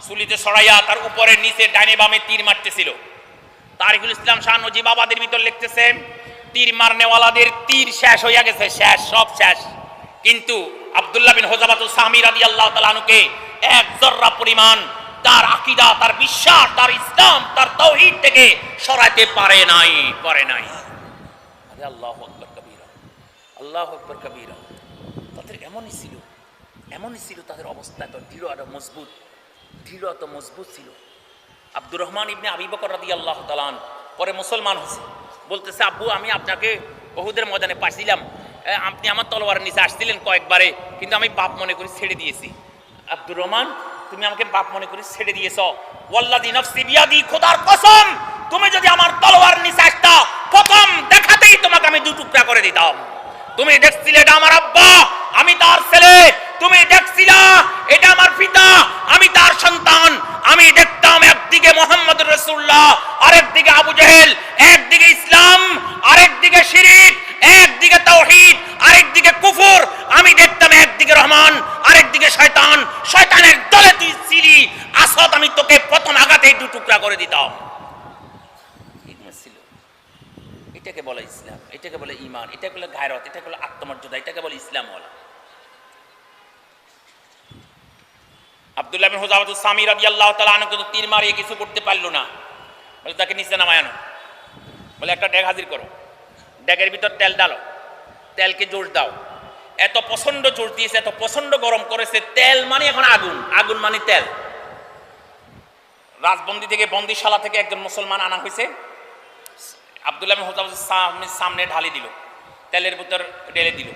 S1: শুলিতে ছড়াইয়া তার উপরে নিচে ডাইনে বামে তীর মারতেছিল। তারিকুল ইসলাম শাহ নজিবাবাদের ভিতর লিখতেছে তীর মারনেওয়ালাদের তীর শেষ হইয়া গেছে, শেষ, সব শেষ। কিন্তু আব্দুল্লাহ বিন হুযাফাতুস সাহমি রাদিয়াল্লাহু তাআলা আনহুকে 1 যররা পরিমাণ তার আকীদা, তার বিশ্বাস, তার ইসলাম, তার তাওহীদ থেকে সরাতে পারে নাই। আল্লাহু আকবার কবীরা, আল্লাহু আকবার কবীরা। তাদের এমনই ছিল তাদের অবস্থা, এত দৃঢ়, এত মজবুত ছিল। আব্দুর রহমান ইবনে আবী বকর রাদিয়াল্লাহু তাআলা পরে মুসলমান হয়েছে, বলতেছে আব্বু আমি আপনাকে উহুদের ময়দানে পাইছিলাম, আপনি আমার তলোয়ারের নিচে আসছিলেন কয়েকবারে, কিন্তু আমি বাপ মনে করে ছেড়ে দিয়েছি। আব্দুর রহমান তুমি আমাকে বাপ মনে করে ছেড়ে দিয়েছো, ওয়াল্লাযী নাফসি বিয়াদি, খোদার কসম তুমি যদি আমার তলোয়ার নিচে আসতা প্রথম দেখাতেই তোমাকে আমি 2 টুকরা করে দিতাম। তুমি দেখছিলে এটা আমার আব্বা, আমি তার ছেলে, তুমি দেখছিলা এটা আমার পিতা, আমি তার সন্তান। আমি দেখতাম একদিকে মুহাম্মদুর রাসূলুল্লাহ, আরেকদিকে আবু জেহেল, একদিকে ইসলাম, আরেকদিকে শিরক, একদিকে তাওহীদ, আরেকদিকে কুফর। আমি দেখতাম একদিকে রহমান, আরেকদিকে শয়তান, শয়তানের দলে তুই ছিলি, আসত আমি তোকে প্রথম আঘাতেই 2 টুকরা করে দিতাম। ইমান, এটা হলো গায়রত, এটা হলো আত্মমর্যাদা, এটাকে বলে ইসলাম বলা। আব্দুল্লাহ বিন হুযাফাতুস সামি রাদিয়াল্লাহু তাআলা আনহু কিন্তু তীর মারিয়ে কিছু করতে পারল না, বলে তাকে নিচে নামায় আনো, বলে একটা ড্যাগ হাজির করো, ড্যাগের ভিতর তেল ডালো, তেলকে জোর দাও। এত প্রচন্ড জোর দিয়েছে, এত প্রচন্ড গরম করেছে, তেল মানে এখন আগুন, আগুন মানে তেল। রাজবন্দি থেকে, বন্দিশালা থেকে একজন মুসলমান আনা হয়েছে, আব্দুল্লাহ বিন হুযাফাতুস সামির সামনে ঢালি দিল, তেলের ভিতর ঢেলে দিল।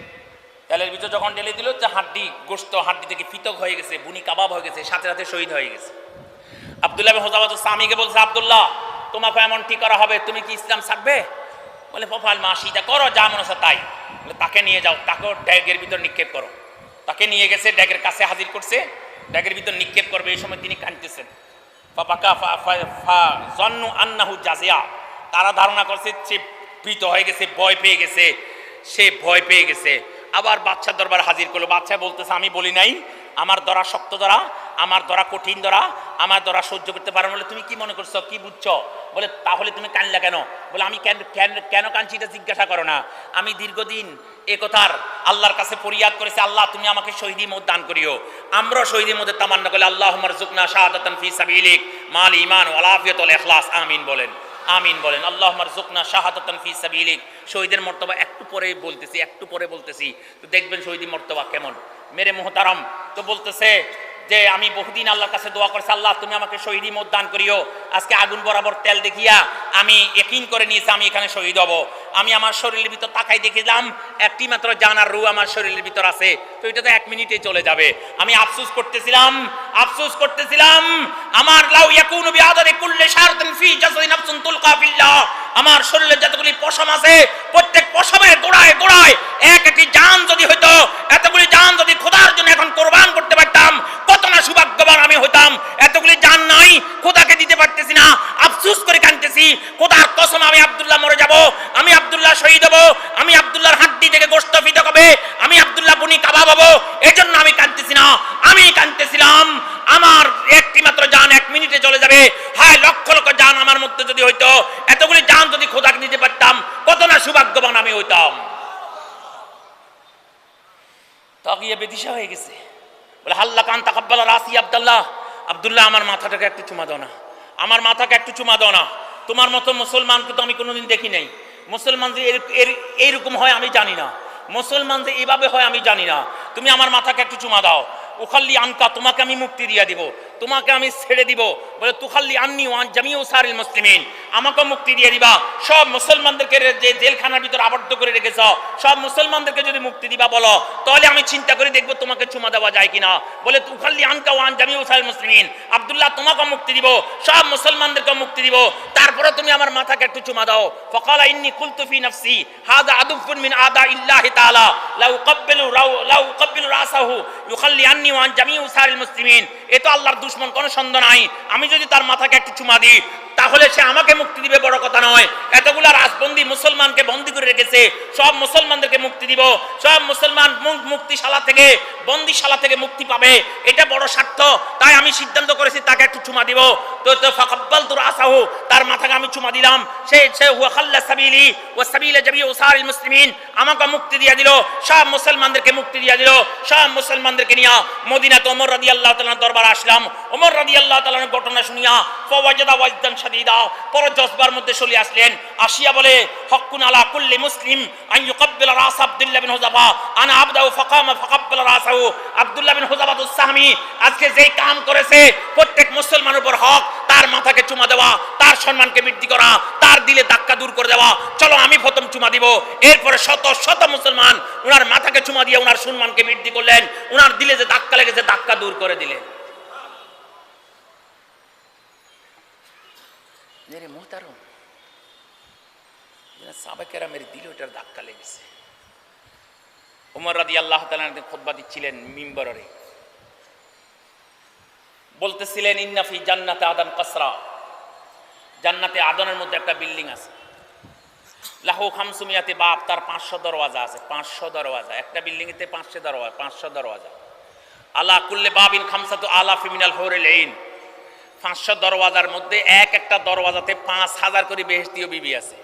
S1: তেলের ভিতর যখন ঢেলে দিল, যে হাড্ডি, গোশত হাড্ডি থেকে ফিতক হয়ে গেছে, বুনি কাবাব হয়ে গেছে, সাথে সাথে শহীদ হয়ে গেছে। আব্দুল্লাহ বিন হুযাফাতুস সামিকে বলছে, আব্দুল্লাহ তোমাকে এমন ঠিক করা হবে, তুমি কি ইসলাম ছাড়বে? বলে ফফাল মাসিটা করো, যা মনে হচ্ছে তাই। বলে তাকে নিয়ে যাও, তাকেও ড্যাগের ভিতর নিক্ষেপ করো। তাকে নিয়ে গেছে, ড্যাগের কাছে হাজির করছে, ড্যাগের ভিতর নিক্ষেপ করবে। এই সময় তিনি কাঁদতেছেন। তারা ধারণা করছে সে ভীত হয়ে গেছে, ভয় পেয়ে গেছে, সে ভয় পেয়ে গেছে। আবার বাদশার দরবার হাজির করলো। বাদশা বলতেছে, আমি বলি নাই আমার ধরা শক্ত ধরা, আমার ধরা কঠিন ধরা, আমার ধরা সহ্য করতে পারো। বলে তুমি কি মনে করছো, কি বুঝছো? বলে তাহলে তুমি কানলা কেন? বলে আমি কেন কাঁদছি এটা জিজ্ঞাসা করো না। আমি দীর্ঘদিন এ কথার আল্লাহর কাছে ফরিয়াদ করেছি, আল্লাহ তুমি আমাকে শহীদি মত দান করিও। আমরা শহীদি মতে তামান্না করলে আল্লাহুম্মা রযুকনা শাহাদাতান ফি সাবিলিক মাল ঈমান ওয়াল আফিয়াত ওয়াল ইখলাস। আমিন বলেন, আমিন বলেন। আল্লাহুম্মা রযুকনা শাহাদাতান ফি সাবিলিক। শহীদের মর্তবা একটু পরে বলতেছি, একটু পরে বলতেছি, তো দেখবেন শহীদি মর্তবা কেমন। মেরে মুহতারাম, তো বলতেছে যে আমি বহুদিন আল্লাহর কাছে দোয়া করেছি, আল্লাহ তুমি আমাকে শহীদি মত দান করিও। আজকে আগুন বরাবর তেল দেখিয়া আমি ইয়াকিন করে নিয়েছি আমি এখানে শহীদ হব। আমি আমার শরীরের ভিতর তাকাই দেখলাম একটি মাত্র জান আর রূহ আমার শরীরের ভিতর আছে, তো এটা তো 1 মিনিটে চলে যাবে। আমি আফসোস করতেছিলাম আমার লাউ ইয়াকুনু বিআদাদি কুল্লি শারতিন ফি জাসাদি নাফসুন তুলকা ফিল্লাহ। আমার শরীরে যতগুলি পশম আছে, প্রত্যেক পশমের গোড়ায় গোড়ায় এক একটি জান যদি হইতো, এতগুলি জান যদি খোদার জন্য এখন কোরবান করতে পারতাম, কত না সৌভাগ্যবান আমি হইতাম। এতগুলি জান নাই, খোদাকে দিতে পারতেছি না, আফসোস করে কাঁদতেছি। খোদার কসম আমি আব্দুল্লাহ মরে যাব, আমি আব্দুল্লাহ শহীদ হব, আমি আব্দুল্লাহর হাড্ডি থেকে গোশত ফিতক হবে, আমি আব্দুল্লাহ বুনি কাবাব হব। এজন্য আমি কাঁদতেছি না, আমি কাঁদতেছিলাম আমার একটি মাত্র জান 1 মিনিটে চলে যাবে। হায় লক্ষ লক্ষ জান আমার মধ্যে যদি হইতো, এতগুলি জান যদি খোদাকে দিতে পারতাম, কত না সৌভাগ্যবান আমি হইতাম। তাকিয়ে বেদিশা হয়ে গেছে। বলে হাল্লা কান তাকাব্বালা রাসি আব্দুল্লাহ, আব্দুল্লাহ আমার মাথাটাকে একটু চুমা দাও না, আমার মাথাকে একটু চুমা দাও না। তোমার মতো মুসলমানকে তো আমি কোনোদিন দেখি নাই। মুসলমান যে এইরকম হয় আমি জানি না, মুসলমান যে এইভাবে হয় আমি জানি না। তুমি আমার মাথাকে একটু চুমা দাও। উখাল্লি আনকা, তোমাকে আমি মুক্তি দিয়ে দিব, তোমাকে আমি ছেড়ে দিব। বলে তুখাল্লি আন্নি ওয়ান জামিউ সারিল মুসলিমিন, আমাকে মুক্তি দিয়ে দিবা। সব মুসলমানদেরকে যে জেলখানার ভিতর আবদ্ধ করে রেখেছ, সব মুসলমানদেরকে যদি মুক্তি দিবা বলো, তাহলে আমি চিন্তা করে দেখবো তোমাকে চুমা দেওয়া যায় কিনা। বলে তুখাল্লি আনকা ওয়ান জামিউ সারিল মুসলিমিন, আব্দুল্লাহ তোমাকে মুক্তি দিব, সব মুসলমানদেরকে মুক্তি দিব, তারপরে তুমি আমার মাথাকে একটু চুমা দাও। ফাকালা ইন্নী কুলতু ফি নাফসি হাযা আদুফুন মিন আদা ইল্লাহি তাআলা লাউ উকাব্বিলু রাসাহু ইউখাল্লি আন্নি ওয়ান জামিউ সারিল মুসলিমিন। এ তো আল্লাহর দুশমন, কোনো সন্দেহ নাই। আমি যদি তার মাথাকে একটু চুমা দিই, তাহলে সে আমাকে মুক্তি দিবে, বড় কথা নয়। এতগুলা রাজবন্দি মুসলমানকে বন্দী করে রেখেছে, সব মুসলমানদেরকে মুক্তি দিব, সব মুসলমান মুক্তিশালা থেকে, বন্দিশালা থেকে মুক্তি পাবে, এটা বড় স্বার্থ। তাই আমি সিদ্ধান্ত করেছি তাকে একটু চুমা দিব। তো ফাকাব্বালতু রাসাহু, তার মাথাকে আমি চুমা দিলাম। সে হুয়া খাল্লা সাবিলি ওয়া সাবিলা জামিউ সারিল মুসলিমিন, আমাকে মুক্তি দিয়ে দিল, সব মুসলমানদেরকে মুক্তি দিয়ে দিল। সব মুসলমানদেরকে নিয়ে মদিনাতে ওমর রাদিয়াল্লাহু তাআলার দরবারে আসলাম। ওমর রাদিয়াল্লাহু তাআলার ঘটনা শুনিয়া ফাওয়াজাদা ওয়াজদান শাদীদা, পর জজবার মধ্যে চলে আসলেন। আসিয়া বলে হক্কুন আলা কুল্লি মুসলিম আন ইউকাব্বিলা রাস আব্দুল্লাহ বিন হুযাফা আনা আবদাউ ফাকামা ফাকাব্বালা রাসাহু। আব্দুল্লাহ বিন হুযাফাতুস সাহমি আজকে যেই কাম করেছে, প্রত্যেক মুসলমানের উপর হক তার মাথাকে চুমা দেওয়া, তার সম্মানকে বৃদ্ধি করা, তার দিলে ধাক্কা দূর করে দেওয়া। চলো আমি প্রথম চুমা দিব। এরপরে শত শত মুসলমান ওনার মাথাকে চুমা দিয়ে ওনার সম্মানকে বৃদ্ধি করলেন, ওনার দিলে যে ধাক্কা লেগেছে ধাক্কা দূর করে দিলেন। মেরে মুহতারম, সাহাবায়ে কেরামের দিলে ওটার ধাক্কা লেগেছে। ওমর রাদিয়াল্লাহু তাআলা খুতবা দিচ্ছিলেন মিম্বরে, বলতেছিলেন ইন্না ফি জান্নাতে আদন কাসরা, জান্নাতে আদনের মধ্যে একটা বিল্ডিং আছে, লাহু খামসুমিয়াতি বাব, তার 500 দরওয়াজা আছে। 500 দরওয়াজা, একটা বিল্ডিং এতে 500 দরওয়াজা, 500 দরওয়াজা। আলা কুল্লি বাবিন খামসাতু আলাফি মিনাল হুরুল আইন, 500 দরওয়াজার মধ্যে এক একটা দরওয়াজাতে 5000 করে বেহেশতীয় বিবি আছে।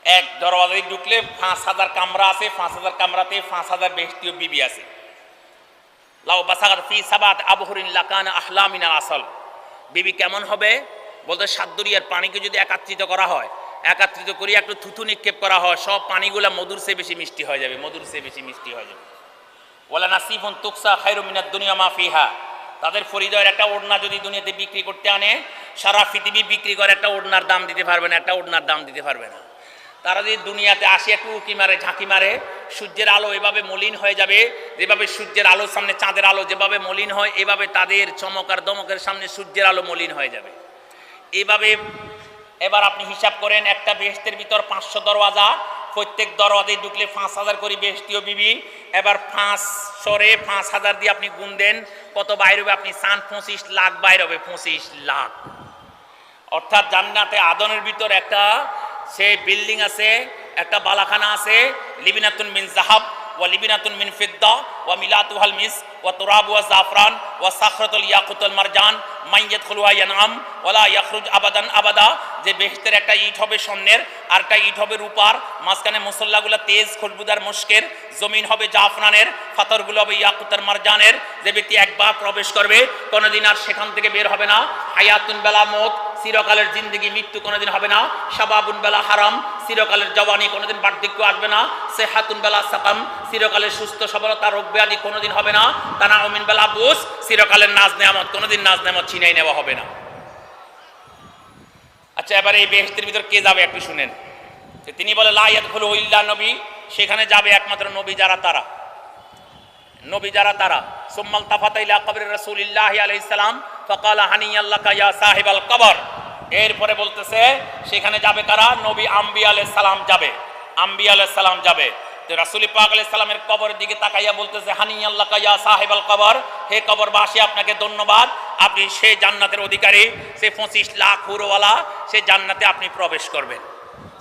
S1: এক দরওয়াজায় ঢুকলে 5,000 কামরা আছে, 5,000 কামরাতে 5,000 বেহেশতীয় বিবি আছে। লাউ বাসাগাত ফি সাবাত আবহুরিন লাকানা আহলা মিনাল আসল। বিবি কেমন হবে বলতে, সাতদরিয়ার পানিকে যদি একত্রিত করা হয়, একত্রিত করে একটু থুতু নিক্ষেপ করা হয়, সব পানিগুলা মধুর চেয়ে বেশি মিষ্টি হয়ে যাবে, মধুর চেয়ে বেশি মিষ্টি হয়ে যাবে। ওয়ালা নাসিফুন তুকসা খায়রুম মিনাদ দুনিয়া মা ফিহা। তাদের পরিচয়ের একটা ওড়না যদি দুনিয়াতে বিক্রি করতে আনে, সারা পৃথিবী বিক্রি করে একটা ওড়নার দাম দিতে পারবে না, একটা ওড়নার দাম দিতে পারবে না। তারা যদি দুনিয়াতে আসে একটু উঁকি মারে, ঝাঁকি মারে, সূর্যের আলো এভাবে মলিন হয়ে যাবে, যেভাবে সূর্যের আলোর সামনে চাঁদের আলো যেভাবে মলিন হয়, এভাবে তাদের চমক আর দমকের সামনে সূর্যের আলো মলিন হয়ে যাবে। এভাবে এবার আপনি হিসাব করেন, একটা বেহেশতের ভিতর 500 দরওয়াজা, প্রত্যেক দরওয়াজায় ঢুকলে 5,000 করে বেহেশতীয় বিবি। এবার 500 দিয়ে আপনি গুণ দেন, কত বাইর হবে আপনি চান? 25 লাখ বাইর হবে, 25 লাখ। অর্থাৎ জান্নাতে আদনের ভিতর একটা সে বিল্ডিং আছে, একটা বালাখানা আছে, লিবিনাতুন মিন যাহাব ওয়া লিবিনাতুন মিন ফিদ্দা ওয়া মিলাতুহাল মিস ওয়া তুরাবুহা জাফরান ওয়া সাখরাতুল ইয়াকুতুল মারজান মান ইয়াদখুলুহা ইয়ানআম ওয়া লা ইয়াখরুজ আবাদান আবাদা। যে বেহেশতের একটা ইট হবে স্বর্ণের, আর একটা ইট হবে রূপার, মাঝখানে মুসল্লাগুলো তেজ খুশবুদার মুশকের, জমিন হবে জাফরানের, পাথরগুলো হবে ইয়াকুতুল মারজানের। যে ব্যক্তি একবার প্রবেশ করবে কোনোদিন আর সেখান থেকে বের হবে না। হায়াতুন বেলা মত, চিরকালের জিন্দেগি, মৃত্যু কোনোদিন হবে না। শাবাবুন বেলা হারাম, চিরকালের জওয়ানি, কোনোদিন বার্ধক্য আসবে না। সেহাতুন বেলা সাকাম, চিরকালের সুস্থ সবলতা, রোগ ব্যাধি কোনোদিন হবে না। তানাউমিন বেলা বুস, চিরকালের নাজ নেয়ামত, কোনোদিন নাজ নেয়ামত ছিনাই নেওয়া হবে না। আচ্ছা, এবারে এই বেহেশতের ভিতর কে যাবে একটু শুনেন। তিনি বলে লা ইয়াদখুলু ইল্লা নবী, সেখানে যাবে একমাত্র নবী যারা তারা, নবী যারা তারা। সুম্মাল তাফাতা ইলা কবরি রাসূলিল্লাহি আলাইহিস সালাম ফাকালা হানিয়াল্লাকা ইয়া সাহিবাল কবর। এরপরে বলতেছে সেখানে যাবে কারা? নবী আম্বিয়া আলাইহিস সালাম যাবে, আম্বিয়া আলাইহিস সালাম যাবে। তো রাসূল পাক আলাইহিস সালামের কবরের দিকে তাকাইয়া বলতেছে হানিয়াল্লাকা ইয়া সাহিবাল কবর, হে কবরবাসী আপনাকে ধন্যবাদ, আপনি সেই জান্নাতের অধিকারী, সে 25 লাখ হুরওয়ালা, সেই জান্নাতে আপনি প্রবেশ করবেন।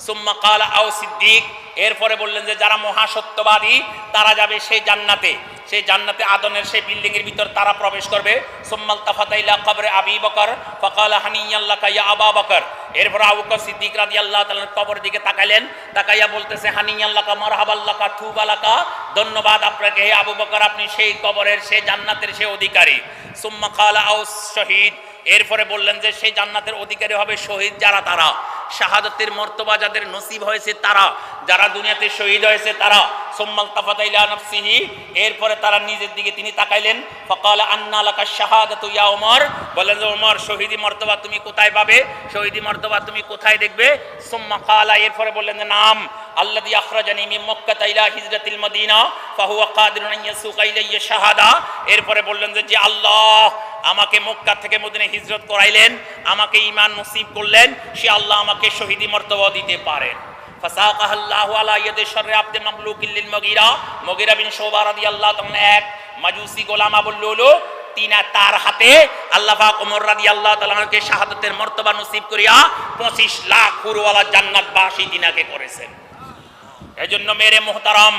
S1: সুম্মা কালা আও সিদ্দিক, এরপরে বললেন যে যারা মহাসত্যবাদী তারা যাবে সেই জান্নাতে, সেই জান্নাতে আদনের সেই বিল্ডিং এর ভিতর তারা প্রবেশ করবে। সুম্মাল তাফাতা ইলা কবরে আবি বকর ফাকালা হানিয়াল্লাকা ইয়া আবা বকর। এরপর আবু বকর সিদ্দিক রাদিয়াল্লাহু তাআলার কবরের দিকে তাকাইলেন, তাকাইয়া বলতেছে হানিয়াল্লাকা মারহাবাল্লাকা তুবালাকা, ধন্যবাদ আপনাকে হে আবু বকর, আপনি সেই কবরের সেই জান্নাতের সেই অধিকারী। সুম্মা কালা আও শহীদ, এরপরে বললেন যে সেই জান্নাতের অধিকারী হবে শহীদ যারা তারা, শাহাদাতের মর্তবা যাদের নসিব হয়েছে তারা, যারা দুনিয়াতে শহীদ হয়েছে তারা। সুম্মাল তাফাতা ইলা নাফসিহি, এরপরে তারা নিজের দিকে তিনি তাকাইলেন। ফাকালা আন্না লাকা শাহাদাতু ইয়া ওমর, বলেন যে ওমর শহীদি মর্তবা তুমি কোথায় পাবে, শহীদি মর্তবা তুমি কোথায় দেখবে? সুম্মা কালা, এরপরে বললেন যে নাম আল্লাযী আখরাজানি মিন মক্কা ইলা হিজরাতিল মদিনা ফাহুয়া কাদিরুন আন ইয়াসুকা ইলাইয়া শাহাদা। এরপরে বললেন যে আল্লাহ আমাকে মক্কা থেকে মদিনায় হিজরত করাইলেন, আমাকে ঈমান নসিব করলেন, সে আল্লাহ আমাকে শহীদি মর্তবা দিতে পারেন। ফাসাকাহাল্লাহু আলা ইয়াদি শাররি আবদিন মামলুকিল লিল মুগীরা, মুগীরা বিন শুবা রাদিয়াল্লাহু তাআলা এক মাজুসি গোলাম আবুল লুলু, তার হাতে আল্লাহ পাক ওমর রাদিয়াল্লাহু তাআলাকে শাহাদাতের মর্তবা নসিব করিয়া 25 লাখ হুরওয়ালা জান্নাতবাসী তিনাকে করেছেন। এজন্য মেরে মুহতারাম,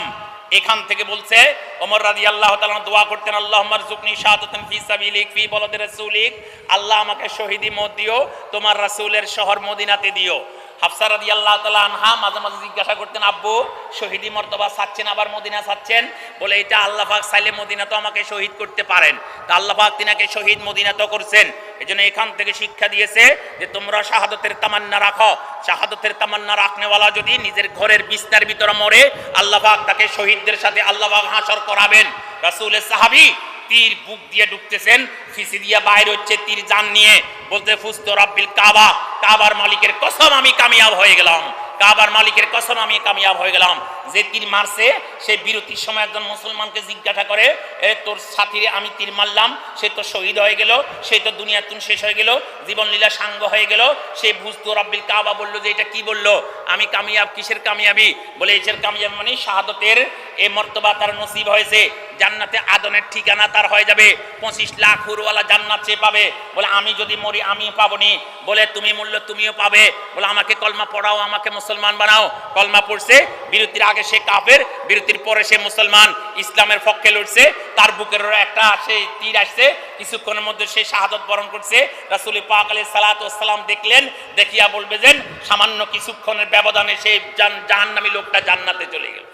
S1: এখান থেকে বলছে ওমর রাদিয়াল্লাহু তাআলা দোয়া করতেন, আল্লাহুম্মা রযুকনি শাহাদাতান ফি সাবিলিক ফি বলদি রাসূলিক, আল্লাহ আমাকে শহীদি মত দিও, তোমার রাসূলের শহর মদিনাতে দিও। হাফসা রাদিয়াল্লাহু তাআলা আনহা মাঝে মাঝে জিজ্ঞাসা করতেন, আব্বু শহীদি মর্তবা চাচ্ছেন আবার মদিনা চাচ্ছেন? বলে এটা আল্লাহ পাক চাইলে মদিনা তো আমাকে শহীদ করতে পারেন, তা আল্লাহ পাক তিনাকে শহীদ মদিনা তো করছেন। এজন্য এখান থেকে শিক্ষা দিয়েছে যে তোমরা শাহাদাতের তামান্না রাখো, শাহাদাতের তামান্না রাখনেওয়ালা যদি নিজের ঘরের বিছনার ভিতরে মরে, আল্লাহ পাক তাকে শহীদদের সাথে আল্লাহ পাক হাসর করাবেন। রাসূলের সাহাবী তীর বুক দিয়ে ঢুকতেছেন, ফিসি দিয়া বাইরে হচ্ছে তীর জান নিয়ে, বলতে ফুস্তু রাব্বিল কাবা, কাবার মালিকের কসম আমি কামিয়াব হয়ে গেলাম, কাবার মালিকের কসম আমি কামিয়াব হয়ে গেলাম। যে তীর মারছে সে বিরতির সময় একজন মুসলমানকে জিজ্ঞাসা করে, তোর সাথীরে আমি তীর মারলাম, সে তো শহীদ হয়ে গেল, সে তো দুনিয়ার তুন শেষ হয়ে গেল, জীবন লীলা সাঙ্গ হয়ে গেল। সে ফুস্তু রাব্বিল কাবা বলল যে এটা কি বললো? আমি কামিয়াব, কিসের কামিয়াবি? বলে এসের কামিয়াব মানে শাহাদতের এই মর্তবা তার নসিব হয়েছে, জান্নাতে আদনের ঠিকানা তার হয়ে যাবে, 25 লাখ হুরওয়ালা জান্নাত সে পাবে। বলে আমি যদি মরি আমিও পাবনি। বলে তুমি মূল্য তুমিও পাবে। বলে আমাকে কলমা পড়াও, আমাকে মুসলমান বানাও। কলমা পড়ছে, বিরতির আগে সে কাফের, বিরতির পরে সে মুসলমান, ইসলামের পক্ষে লড়ছে, তার বুকের একটা সেই তীর আসছে, কিছুক্ষণের মধ্যে সে শাহাদত বরণ করছে। রাসূল পাক আলাইহিস সালাতু ওয়াস সালাম দেখলেন, দেখিয়া বলবে যে সামান্য কিছুক্ষণের ব্যবধানে সেই জাহান্নামী লোকটা জান্নাতে চলে গেল।